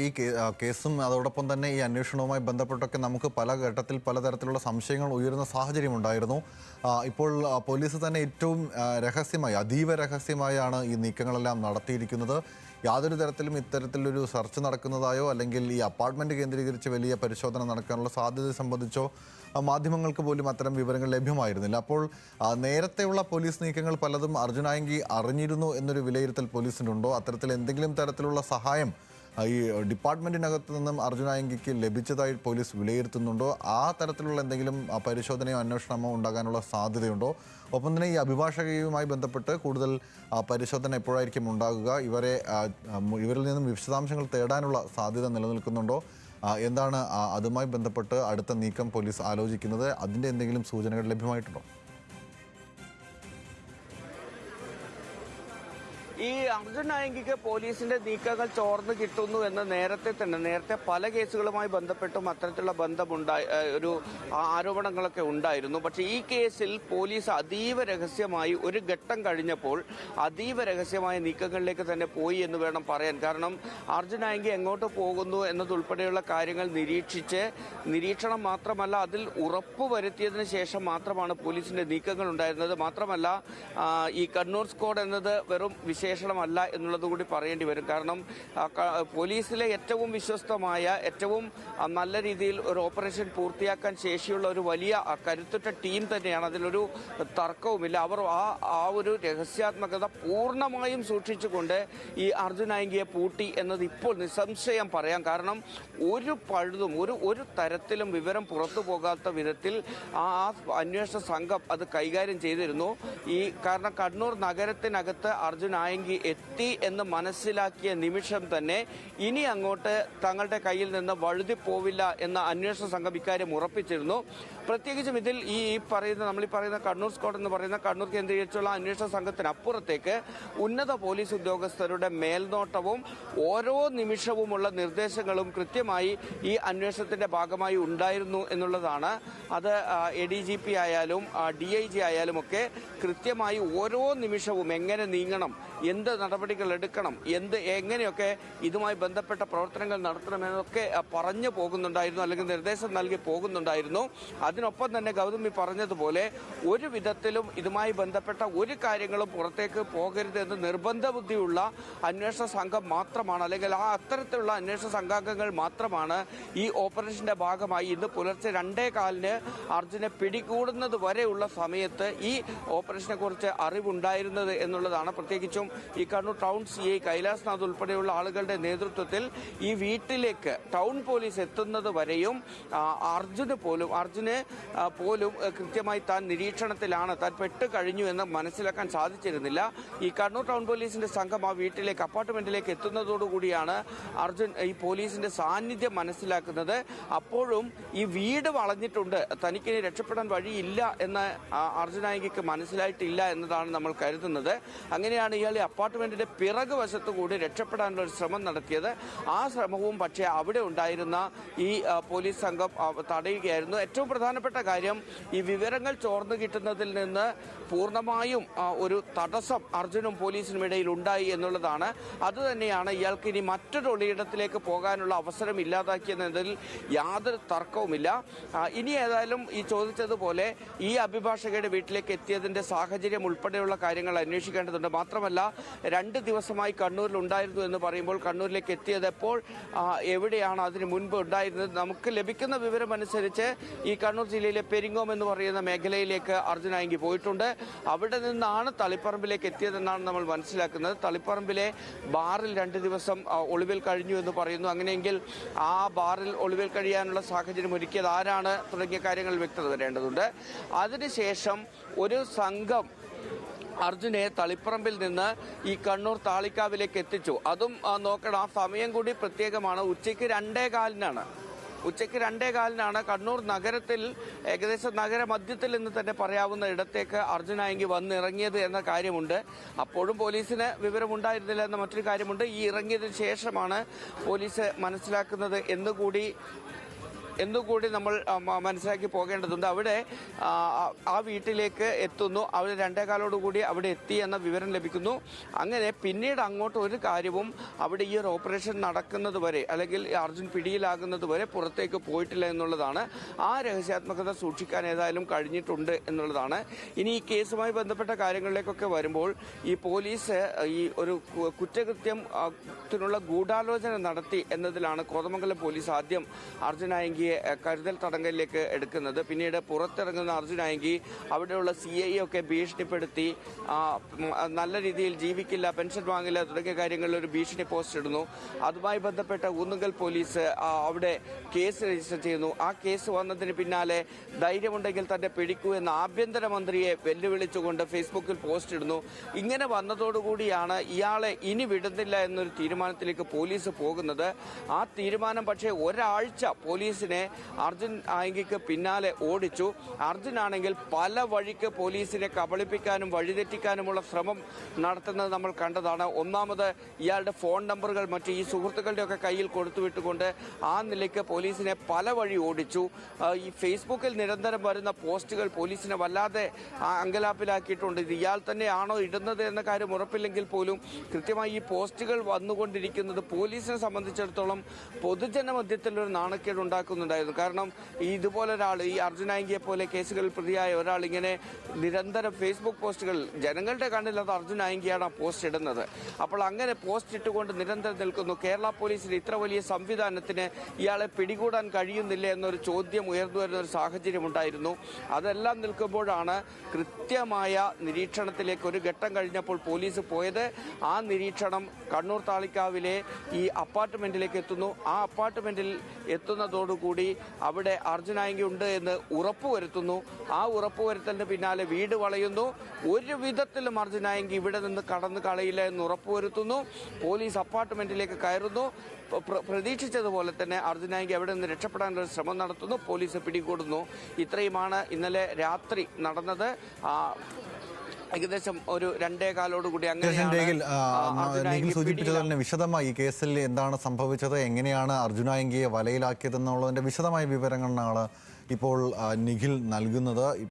ഈ കേസും അതോടൊപ്പം തന്നെ ഈ അന്വേഷണവുമായി ബന്ധപ്പെട്ടൊക്കെ നമുക്ക് പല ഘട്ടത്തിൽ പലതരത്തിലുള്ള സംശയങ്ങൾ ഉയരുന്ന സാഹചര്യമുണ്ടായിരുന്നു. ഇപ്പോൾ പോലീസ് തന്നെ ഏറ്റവും രഹസ്യമായി, അതീവ രഹസ്യമായാണ് ഈ നീക്കങ്ങളെല്ലാം നടത്തിയിരിക്കുന്നത്. യാതൊരു തരത്തിലും ഇത്തരത്തിലൊരു സെർച്ച് നടക്കുന്നതായോ അല്ലെങ്കിൽ ഈ അപ്പാർട്ട്മെൻറ്റ് കേന്ദ്രീകരിച്ച് വലിയ പരിശോധന നടക്കാനുള്ള സാധ്യത സംബന്ധിച്ചോ മാധ്യമങ്ങൾക്ക് പോലും അത്തരം വിവരങ്ങൾ ലഭ്യമായിരുന്നില്ല. അപ്പോൾ നേരത്തെയുള്ള പോലീസ് നീക്കങ്ങൾ പലതും അർജുനായങ്കി അറിഞ്ഞിരുന്നു എന്നൊരു വിലയിരുത്തൽ പോലീസിനുണ്ടോ? അത്തരത്തിൽ എന്തെങ്കിലും തരത്തിലുള്ള സഹായം ഈ ഡിപ്പാർട്ട്മെൻറ്റിനകത്ത് നിന്നും അർജുനായങ്കിക്ക് ലഭിച്ചതായി പോലീസ് വിലയിരുത്തുന്നുണ്ടോ? ആ തരത്തിലുള്ള എന്തെങ്കിലും പരിശോധനയോ അന്വേഷണമോ ഉണ്ടാകാനുള്ള സാധ്യതയുണ്ടോ? ഒപ്പം തന്നെ ഈ അഭിഭാഷകയുമായി ബന്ധപ്പെട്ട് കൂടുതൽ പരിശോധന എപ്പോഴായിരിക്കും ഉണ്ടാകുക? ഇവരിൽ നിന്നും വിശദാംശങ്ങൾ തേടാനുള്ള സാധ്യത നിലനിൽക്കുന്നുണ്ടോ? എന്താണ് അതുമായി ബന്ധപ്പെട്ട് അടുത്ത നീക്കം പോലീസ് ആലോചിക്കുന്നത്? അതിൻ്റെ എന്തെങ്കിലും സൂചനകൾ ലഭ്യമായിട്ടുണ്ടോ? ഈ അർജുനായങ്കിക്ക് പോലീസിന്റെ നീക്കങ്ങൾ ചോർന്ന് കിട്ടുന്നു എന്ന് നേരത്തെ പല കേസുകളുമായി ബന്ധപ്പെട്ടും അത്തരത്തിലുള്ള ഒരു ആരോപണങ്ങളൊക്കെ ഉണ്ടായിരുന്നു. പക്ഷേ ഈ കേസിൽ പോലീസ് അതീവ രഹസ്യമായി ഒരു ഘട്ടം കഴിഞ്ഞപ്പോൾ അതീവ രഹസ്യമായ നീക്കങ്ങളിലേക്ക് തന്നെ പോയി എന്ന് വേണം പറയാൻ. കാരണം അർജുനായങ്കി എങ്ങോട്ട് പോകുന്നു എന്നതുൾപ്പെടെയുള്ള കാര്യങ്ങൾ നിരീക്ഷണം മാത്രമല്ല, അതിൽ ഉറപ്പ് വരുത്തിയതിനു ശേഷം മാത്രമാണ് പോലീസിന്റെ നീക്കങ്ങൾ ഉണ്ടായിരുന്നത്. മാത്രമല്ല, ഈ കണ്ണൂർ സ്ക്വാഡ് എന്നത് വെറും വിശേഷണമല്ല എന്നുള്ളത് കൂടി പറയേണ്ടി വരും. കാരണം പോലീസിലെ ഏറ്റവും വിശ്വസ്തമായ, ഏറ്റവും നല്ല രീതിയിൽ ഒരു ഓപ്പറേഷൻ പൂർത്തിയാക്കാൻ ശേഷിയുള്ള ഒരു വലിയ കരുത്തുറ്റ ടീം തന്നെയാണ്. അതിലൊരു തർക്കവുമില്ല. അവർ ആ ഒരു രഹസ്യാത്മകത പൂർണ്ണമായും സൂക്ഷിച്ചുകൊണ്ട് ഈ അർജുനായങ്കിയെ പൂട്ടി എന്നത് ഇപ്പോൾ നിസ്സംശയം പറയാം. കാരണം ഒരു പഴുതും ഒരു തരത്തിലും വിവരം പുറത്തു പോകാത്ത വിധത്തിൽ ആ അന്വേഷണ സംഘം അത് കൈകാര്യം ചെയ്തിരുന്നു. കാരണം കണ്ണൂർ നഗരത്തിനകത്ത് അർജുനായങ്കി എത്തി എന്ന് മനസ്സിലാക്കിയ നിമിഷം തന്നെ ഇനി അങ്ങോട്ട് തങ്ങളുടെ കയ്യിൽ നിന്ന് വഴുതി പോവില്ല എന്ന അന്വേഷണ സംഘം ഇക്കാര്യം ഉറപ്പിച്ചിരുന്നു. പ്രത്യേകിച്ചും ഇതിൽ നമ്മൾ ഈ പറയുന്ന കണ്ണൂർ സ്ക്വാഡ് എന്ന് പറയുന്ന കണ്ണൂർ കേന്ദ്രീകരിച്ചുള്ള അന്വേഷണ സംഘത്തിനപ്പുറത്തേക്ക് ഉന്നത പോലീസ് ഉദ്യോഗസ്ഥരുടെ മേൽനോട്ടവും ഓരോ നിമിഷവുമുള്ള നിർദ്ദേശങ്ങളും കൃത്യമായി ഈ അന്വേഷണത്തിന്റെ ഭാഗമായി ഉണ്ടായിരുന്നു എന്നുള്ളതാണ്. അത് ADGP ആയാലും DIG ആയാലും ഒക്കെ കൃത്യമായി ഓരോ നിമിഷവും എങ്ങനെ നീങ്ങണം, എന്ത് നടപടികൾ എടുക്കണം, എങ്ങനെയൊക്കെ ഇതുമായി ബന്ധപ്പെട്ട പ്രവർത്തനങ്ങൾ നടത്തണമെന്നൊക്കെ പറഞ്ഞു പോകുന്നുണ്ടായിരുന്നു, അല്ലെങ്കിൽ നിർദ്ദേശം നൽകി പോകുന്നുണ്ടായിരുന്നു. അതിനൊപ്പം തന്നെ ഗൗതമി പറഞ്ഞതുപോലെ ഒരു വിധത്തിലും ഇതുമായി ബന്ധപ്പെട്ട ഒരു കാര്യങ്ങളും പുറത്തേക്ക് പോകരുത് എന്ന് നിർബന്ധ ബുദ്ധിയുള്ള അന്വേഷണ സംഘം മാത്രമാണ്, അല്ലെങ്കിൽ അത്തരത്തിലുള്ള അന്വേഷണ സംഘാംഗങ്ങൾ മാത്രമാണ് ഈ ഓപ്പറേഷന്റെ ഭാഗമായി ഇന്ന് പുലർച്ചെ 2:15 അർജുനെ പിടികൂടുന്നത് വരെയുള്ള സമയത്ത് ഈ ഓപ്പറേഷനെ കുറിച്ച് അറിവുണ്ടായിരുന്നത് എന്നുള്ളതാണ്. പ്രത്യേകിച്ചും ഈ കണ്ണൂർ ടൗൺ CI കൈലാസ്നാഥ് ഉൾപ്പെടെയുള്ള ആളുകളുടെ നേതൃത്വത്തിൽ ഈ വീട്ടിലേക്ക് ടൗൺ പോലീസ് എത്തുന്നത് വരെയും അർജുന് പോലും കൃത്യമായി താൻ നിരീക്ഷണത്തിലാണ്, താൻ പെട്ട് കഴിഞ്ഞു എന്ന് മനസ്സിലാക്കാൻ സാധിച്ചിരുന്നില്ല. ഈ കണ്ണൂർ ടൗൺ പോലീസിന്റെ സംഘം ആ വീട്ടിലേക്ക്, അപ്പാർട്ട്മെന്റിലേക്ക് എത്തുന്നതോടുകൂടിയാണ് അർജുൻ ഈ പോലീസിന്റെ സാന്നിധ്യം മനസ്സിലാക്കുന്നത്. അപ്പോഴും ഈ വീട് വളഞ്ഞിട്ടുണ്ട്, തനിക്കിനി രക്ഷപ്പെടാൻ വഴിയില്ല എന്ന് അർജുനായങ്കിക്ക് മനസ്സിലായിട്ടില്ല എന്നതാണ് നമ്മൾ കരുതുന്നത്. അങ്ങനെയാണ് ഇയാൾ ഈ അപ്പാർട്ട്മെന്റിന്റെ പിറകു വശത്തു കൂടി രക്ഷപ്പെടാനുള്ള ഒരു ശ്രമം നടത്തിയത്. ആ ശ്രമവും പക്ഷേ അവിടെ ഉണ്ടായിരുന്ന ഈ പോലീസ് സംഘം തടയുകയായിരുന്നു. ഏറ്റവും പ്രധാനപ്പെട്ട കാര്യം, ഈ വിവരങ്ങൾ ചോർന്നു കിട്ടുന്നതിൽ നിന്ന് പൂർണ്ണമായും ഒരു തടസ്സം അർജുനും പോലീസിനും ഇടയിൽ ഉണ്ടായി എന്നുള്ളതാണ്. അതുതന്നെയാണ് ഇയാൾക്ക് ഇനി മറ്റൊരു ഒളിയിടത്തിലേക്ക് പോകാനുള്ള അവസരം ഇല്ലാതാക്കിയതിൽ യാതൊരു തർക്കവുമില്ല. ഇനി ഏതായാലും ഈ ചോദിച്ചതുപോലെ ഈ അഭിഭാഷകയുടെ വീട്ടിലേക്ക് എത്തിയതിന്റെ സാഹചര്യം ഉൾപ്പെടെയുള്ള കാര്യങ്ങൾ അന്വേഷിക്കേണ്ടതുണ്ട്. മാത്രമല്ല 2 ദിവസമായി കണ്ണൂരിൽ ഉണ്ടായിരുന്നു എന്ന് പറയുമ്പോൾ കണ്ണൂരിലേക്ക് എത്തിയത് എപ്പോൾ, എവിടെയാണ് അതിന് മുൻപ് ഉണ്ടായിരുന്നത്? നമുക്ക് ലഭിക്കുന്ന വിവരം അനുസരിച്ച് ഈ കണ്ണൂർ ജില്ലയിലെ പെരിങ്ങോം എന്ന് പറയുന്ന മേഖലയിലേക്ക് അർജുനായങ്കി പോയിട്ടുണ്ട്. അവിടെ നിന്നാണ് തളിപ്പറമ്പിലേക്ക് എത്തിയതെന്നാണ് നമ്മൾ മനസ്സിലാക്കുന്നത്. തളിപ്പറമ്പിലെ ബാറിൽ 2 ദിവസം ഒളിവിൽ കഴിഞ്ഞു എന്ന് പറയുന്നു. അങ്ങനെയെങ്കിൽ ആ ബാറിൽ ഒളിവിൽ കഴിയാനുള്ള സാഹചര്യം ഒരുക്കിയത് ആരാണ് തുടങ്ങിയ കാര്യങ്ങൾ വ്യക്തത വരേണ്ടതുണ്ട്. അതിനുശേഷം ഒരു സംഘം അർജുനെ തളിപ്പറമ്പിൽ നിന്ന് ഈ കണ്ണൂർ താളിക്കാവിലേക്ക് എത്തിച്ചു. അതും നോക്കണം, ആ സമയം കൂടി പ്രത്യേകമാണ്. ഉച്ചയ്ക്ക് 2:15 കണ്ണൂർ നഗരത്തിൽ, ഏകദേശം നഗരമധ്യത്തിൽ എന്ന് തന്നെ പറയാവുന്ന ഇടത്തേക്ക് അർജുനായങ്കി വന്നിറങ്ങിയത് എന്ന കാര്യമുണ്ട്. അപ്പോഴും പോലീസിന് വിവരമുണ്ടായിരുന്നില്ല എന്ന മറ്റൊരു കാര്യമുണ്ട്. ഈ ഇറങ്ങിയതിന് ശേഷമാണ് പോലീസ് മനസ്സിലാക്കുന്നത് എന്നുകൂടി എന്നുകൂടി നമ്മൾ മനസ്സിലാക്കി പോകേണ്ടതുണ്ട്. അവിടെ ആ വീട്ടിലേക്ക് എത്തുന്നു. അവർ 2:15 അവിടെ എത്തി എന്ന വിവരം ലഭിക്കുന്നു. അങ്ങനെ പിന്നീട് അങ്ങോട്ട് ഒരു കാര്യവും അവിടെ ഈ ഒരു ഓപ്പറേഷൻ നടക്കുന്നത് വരെ അല്ലെങ്കിൽ അർജുൻ പിടിയിലാകുന്നത് വരെ പുറത്തേക്ക് പോയിട്ടില്ല എന്നുള്ളതാണ്. ആ രഹസ്യാത്മകത സൂക്ഷിക്കാൻ ഏതായാലും കഴിഞ്ഞിട്ടുണ്ട് എന്നുള്ളതാണ്. ഇനി ഈ കേസുമായി ബന്ധപ്പെട്ട കാര്യങ്ങളിലേക്കൊക്കെ വരുമ്പോൾ ഈ പോലീസ് ഈ ഒരു കുറ്റകൃത്യത്തിനുള്ള ഗൂഢാലോചന നടത്തി എന്നതിലാണ് കോതമംഗലം പോലീസ് ആദ്യം അർജുൻ ആയങ്കിയെ കരുതൽ തടങ്കലിലേക്ക് എടുക്കുന്നത്. പിന്നീട് പുറത്തിറങ്ങുന്ന അർജുൻ ആയങ്കി അവിടെയുള്ള CI ഒക്കെ ഭീഷണിപ്പെടുത്തി നല്ല രീതിയിൽ ജീവിക്കില്ല, പെൻഷൻ വാങ്ങില്ല തുടങ്ങിയ കാര്യങ്ങളിൽ ഒരു ഭീഷണി പോസ്റ്റ് ഇടുന്നു. അതുമായി ബന്ധപ്പെട്ട ഊന്നുകൽ പോലീസ് അവിടെ കേസ് രജിസ്റ്റർ ചെയ്യുന്നു. ആ കേസ് വന്നതിന് പിന്നാലെ ധൈര്യമുണ്ടെങ്കിൽ തന്നെ പിടിക്കൂ എന്ന ആഭ്യന്തരമന്ത്രിയെ വെല്ലുവിളിച്ചുകൊണ്ട് ഫേസ്ബുക്കിൽ പോസ്റ്റ് ഇടുന്നു. ഇങ്ങനെ വന്നതോടുകൂടിയാണ് ഇയാളെ ഇനി വിടുന്നില്ല എന്നൊരു തീരുമാനത്തിലേക്ക് പോലീസ് പോകുന്നത്. ആ തീരുമാനം പക്ഷേ ഒരാഴ്ച പോലീസിനെ അർജുൻ ആയങ്കിക്ക് പിന്നാലെ ഓടിച്ചു. അർജുനാണെങ്കിൽ പല വഴിക്ക് പോലീസിനെ കബളിപ്പിക്കാനും വഴിതെറ്റിക്കാനുമുള്ള ശ്രമം നടത്തുന്നത് നമ്മൾ കണ്ടതാണ്. ഒന്നാമത് ഇയാളുടെ ഫോൺ നമ്പറുകൾ മറ്റ് ഈ സുഹൃത്തുക്കളുടെ ഒക്കെ കയ്യിൽ കൊടുത്തുവിട്ടുകൊണ്ട് ആ നിലയ്ക്ക് പോലീസിനെ പല വഴി ഓടിച്ചു. ഈ ഫേസ്ബുക്കിൽ നിരന്തരം വരുന്ന പോസ്റ്റുകൾ പോലീസിനെ വല്ലാതെ അങ്കലാപ്പിലാക്കിയിട്ടുണ്ട്. ഇത് ഇയാൾ തന്നെയാണോ ഇടുന്നത് എന്ന കാര്യം ഉറപ്പില്ലെങ്കിൽ പോലും കൃത്യമായി ഈ പോസ്റ്റുകൾ വന്നുകൊണ്ടിരിക്കുന്നത് പോലീസിനെ സംബന്ധിച്ചിടത്തോളം പൊതുജന മധ്യത്തിൽ ഒരു നാണക്കേട് ഉണ്ടാക്കുന്നുണ്ടായിരുന്നു. കാരണം ഇതുപോലൊരാൾ ഈ അർജുൻ ആയങ്കിയെ പോലെ കേസുകളിൽ പ്രതിയായ ഒരാൾ ഇങ്ങനെ നിരന്തരം ഫേസ്ബുക്ക് പോസ്റ്റുകൾ ജനങ്ങളുടെ കണ്ണിൽ അത് അർജുൻ ആയങ്കിയാണ് ആ പോസ്റ്റ് ഇടുന്നത്. അപ്പോൾ അങ്ങനെ പോസ്റ്റ് ഇട്ടുകൊണ്ട് നിരന്തരം നിൽക്കുന്നു. കേരള പോലീസിന് ഇത്ര വലിയ സംവിധാനത്തിന് ഇയാളെ പിടികൂടാൻ കഴിയുന്നില്ല എന്നൊരു ചോദ്യം ഉയർന്നു വരുന്ന ഒരു സാഹചര്യം ഉണ്ടായിരുന്നു. അതെല്ലാം നിൽക്കുമ്പോഴാണ് കൃത്യമായ നിരീക്ഷണത്തിലേക്ക് ഒരു ഘട്ടം കഴിഞ്ഞപ്പോൾ പോലീസ് പോയത്. ആ നിരീക്ഷണം കണ്ണൂർ താളിക്കാവിലെ ഈ അപ്പാർട്ട്മെന്റിലേക്ക് എത്തുന്നു. ആ അപ്പാർട്ട്മെന്റിൽ എത്തുന്നതോടുകൂടി അവിടെ അർജുൻ ആയങ്കി ഉണ്ട് എന്ന് ഉറപ്പുവരുത്തുന്നു. ആ ഉറപ്പുവരുത്തലിന് പിന്നാലെ വീട് വളയുന്നു. ഒരു വിധത്തിലും അർജുൻ ആയങ്കി ഇവിടെ നിന്ന് കടന്നു കളയില്ല എന്ന് ഉറപ്പുവരുത്തുന്നു. പോലീസ് അപ്പാർട്ട്മെന്റിലേക്ക് കയറുന്നു. പ്രതീക്ഷിച്ചതുപോലെ തന്നെ അർജുൻ ആയങ്കി അവിടെ നിന്ന് രക്ഷപ്പെടാനുള്ള ശ്രമം നടത്തുന്നു. പോലീസ് പിടികൂടുന്നു. ഇത്രയുമാണ് ഇന്നലെ രാത്രി നടന്നത്. ഏകദേശം ഒരു 2:15 നിഖിൽ സൂചിപ്പിച്ചത് തന്നെ വിശദമായി ഈ കേസിൽ എന്താണ് സംഭവിച്ചത്, എങ്ങനെയാണ് അർജുൻ ആയങ്കിയെ വലയിലാക്കിയതെന്നുള്ളതിന്റെ വിശദമായ വിവരങ്ങളാണ് ഇപ്പോൾ നിഖിൽ നൽകുന്നത്.